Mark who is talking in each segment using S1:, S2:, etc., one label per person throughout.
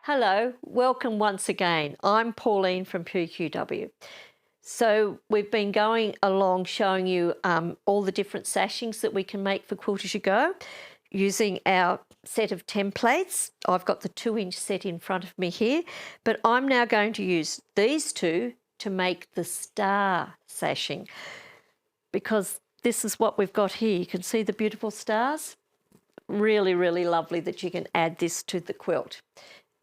S1: Hello, welcome once again. I'm Pauline from QAYG. So we've been going along showing you all the different sashings that we can make for Quilt As You Go using our set of templates. I've got the 2-inch set in front of me here, but I'm now going to use these two to make the star sashing because this is what we've got here. You can see the beautiful stars. Really, really lovely that you can add this to the quilt.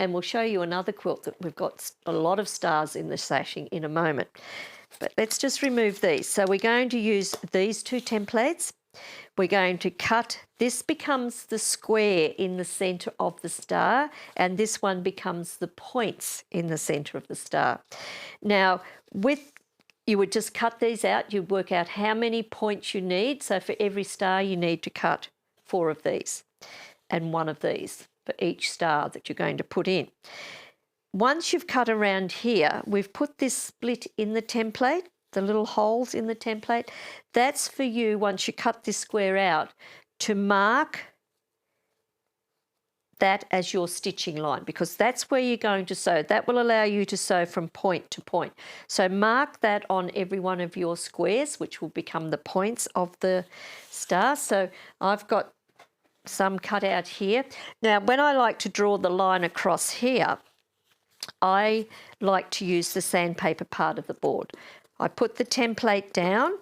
S1: And we'll show you another quilt that we've got a lot of stars in the sashing in a moment. But let's just remove these. So we're going to use these two templates. We're going to cut, this becomes the square in the centre of the star, and this one becomes the points in the centre of the star. Now, you would just cut these out, you'd work out how many points you need. So for every star you need to cut 4 of these and 1 of these for each star that you're going to put in. Once you've cut around here, we've put this split in the template, the little holes in the template. That's for you, once you cut this square out, to mark that as your stitching line, because that's where you're going to sew. That will allow you to sew from point to point. So mark that on every one of your squares, which will become the points of the star. So I've got some cut out here. Now, when I like to draw the line across here, I like to use the sandpaper part of the board. I put the template down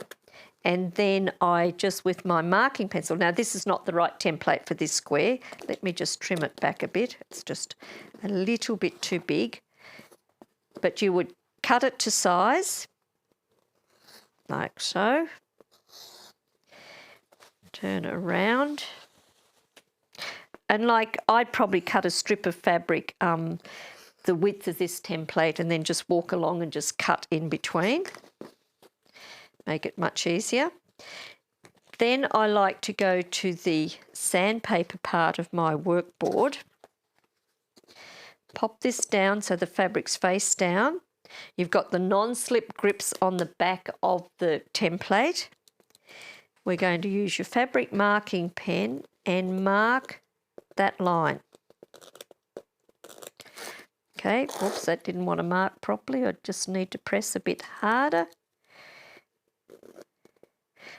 S1: and then I just, with my marking pencil, now this is not the right template for this square. Let me just trim it back a bit. It's just a little bit too big. But you would cut it to size, like so. Turn it around. And like, I'd probably cut a strip of fabric the width of this template and then just walk along and just cut in between. Make it much easier. Then I like to go to the sandpaper part of my workboard. Pop this down so the fabric's face down. You've got the non-slip grips on the back of the template. We're going to use your fabric marking pen and mark that line. Okay, oops, that didn't want to mark properly. I just need to press a bit harder.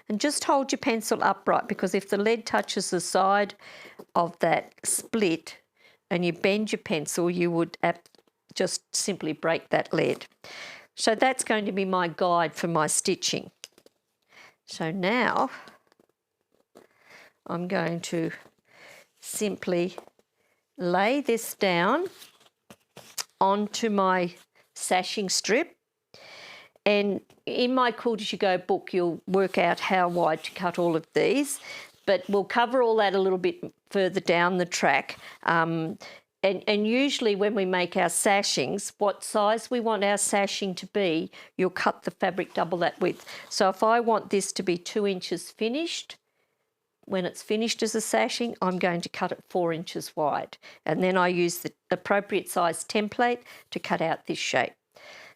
S1: And just hold your pencil upright, because if the lead touches the side of that split and you bend your pencil, you would just simply break that lead. So that's going to be my guide for my stitching. So now I'm going to simply lay this down onto my sashing strip, and in my Quilt As You Go book you'll work out how wide to cut all of these, but we'll cover all that a little bit further down the track. And usually when we make our sashings, what size we want our sashing to be, you'll cut the fabric double that width. So if I want this to be 2 inches finished, when it's finished as a sashing, I'm going to cut it 4 inches wide. And then I use the appropriate size template to cut out this shape.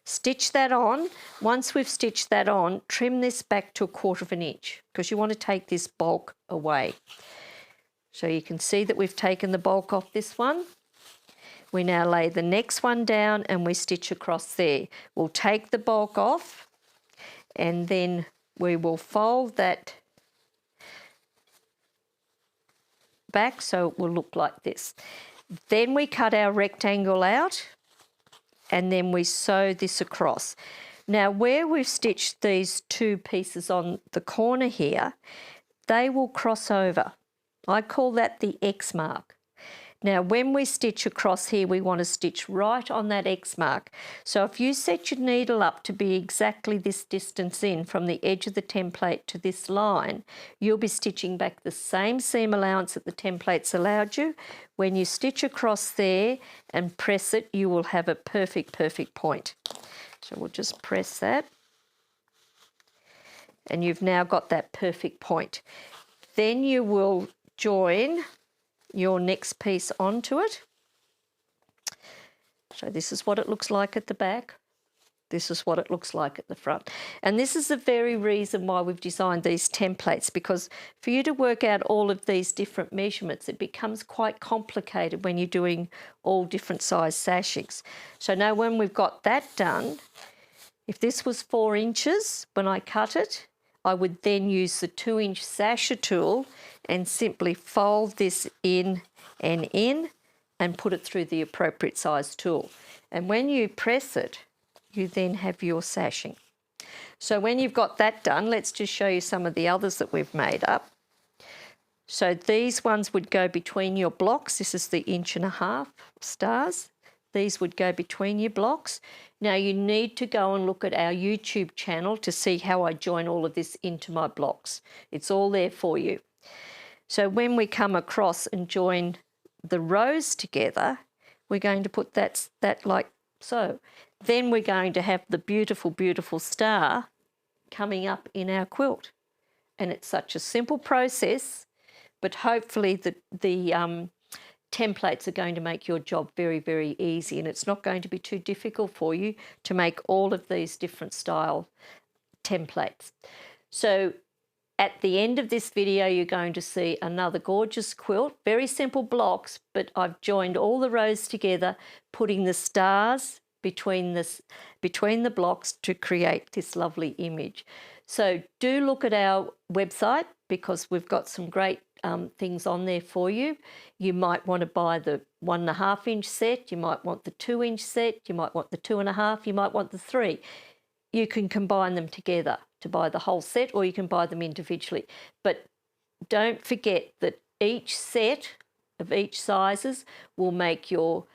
S1: Stitch that on. Once we've stitched that on, trim this back to 1/4 inch, because you want to take this bulk away. So you can see that we've taken the bulk off this one. We now lay the next one down and we stitch across there. We'll take the bulk off and then we will fold that back so it will look like this. Then we cut our rectangle out and then we sew this across. Now where we've stitched these 2 pieces on the corner here, they will cross over. I call that the X mark. Now when we stitch across here, we want to stitch right on that X mark. So if you set your needle up to be exactly this distance in from the edge of the template to this line, you'll be stitching back the same seam allowance that the template's allowed you. When you stitch across there and press it, you will have a perfect point. So we'll just press that. And you've now got that perfect point. Then you will join your next piece onto it. So this is what it looks like at the back. This is what it looks like at the front. And this is the very reason why we've designed these templates, because for you to work out all of these different measurements, it becomes quite complicated when you're doing all different size sashings. So now when we've got that done, if this was 4 inches when I cut it, I would then use the 2-inch sasher tool and simply fold this in and put it through the appropriate size tool. And when you press it, you then have your sashing. So when you've got that done, let's just show you some of the others that we've made up. So these ones would go between your blocks. This is the 1.5 inch stars. These would go between your blocks. Now you need to go and look at our YouTube channel to see how I join all of this into my blocks. It's all there for you. So when we come across and join the rows together, we're going to put that like so. Then we're going to have the beautiful, beautiful star coming up in our quilt. And it's such a simple process, but hopefully the templates are going to make your job very, very easy, and it's not going to be too difficult for you to make all of these different style templates. So at the end of this video, you're going to see another gorgeous quilt, very simple blocks, but I've joined all the rows together, putting the stars between the blocks to create this lovely image. So do look at our website, because we've got some great things on there for you. You might want to buy the 1.5 inch set, you might want the 2-inch set, you might want the 2.5, you might want the 3. You can combine them together to buy the whole set, or you can buy them individually. But don't forget that each set of each sizes will make your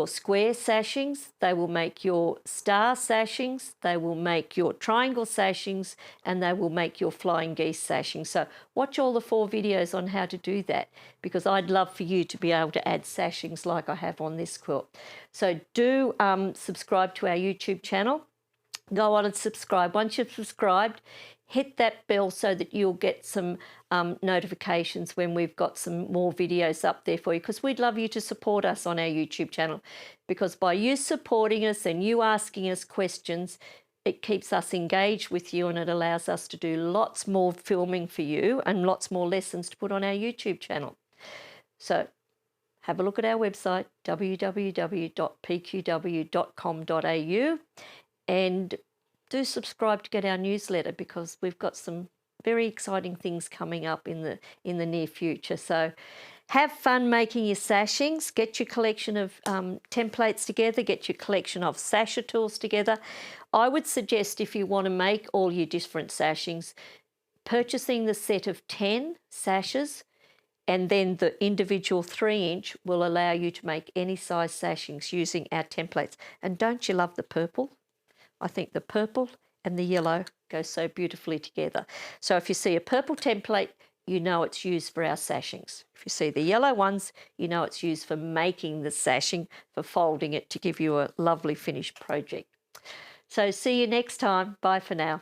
S1: square sashings, they will make your star sashings, they will make your triangle sashings, and they will make your flying geese sashings. So watch all the 4 videos on how to do that, because I'd love for you to be able to add sashings like I have on this quilt. So do subscribe to our YouTube channel. Go on and subscribe. Once you've subscribed, hit that bell so that you'll get some notifications when we've got some more videos up there for you, because we'd love you to support us on our YouTube channel, because by you supporting us and you asking us questions, it keeps us engaged with you, and it allows us to do lots more filming for you and lots more lessons to put on our YouTube channel. So have a look at our website, www.pqw.com.au, and do subscribe to get our newsletter, because we've got some very exciting things coming up in the near future. So have fun making your sashings. Get your collection of templates together. Get your collection of sasher tools together. I would suggest, if you want to make all your different sashings, purchasing the set of 10 sashes, and then the individual 3-inch will allow you to make any size sashings using our templates. And don't you love the purple? I think the purple and the yellow go so beautifully together. So if you see a purple template, you know it's used for our sashings. If you see the yellow ones, you know it's used for making the sashing, for folding it to give you a lovely finished project. So see you next time. Bye for now.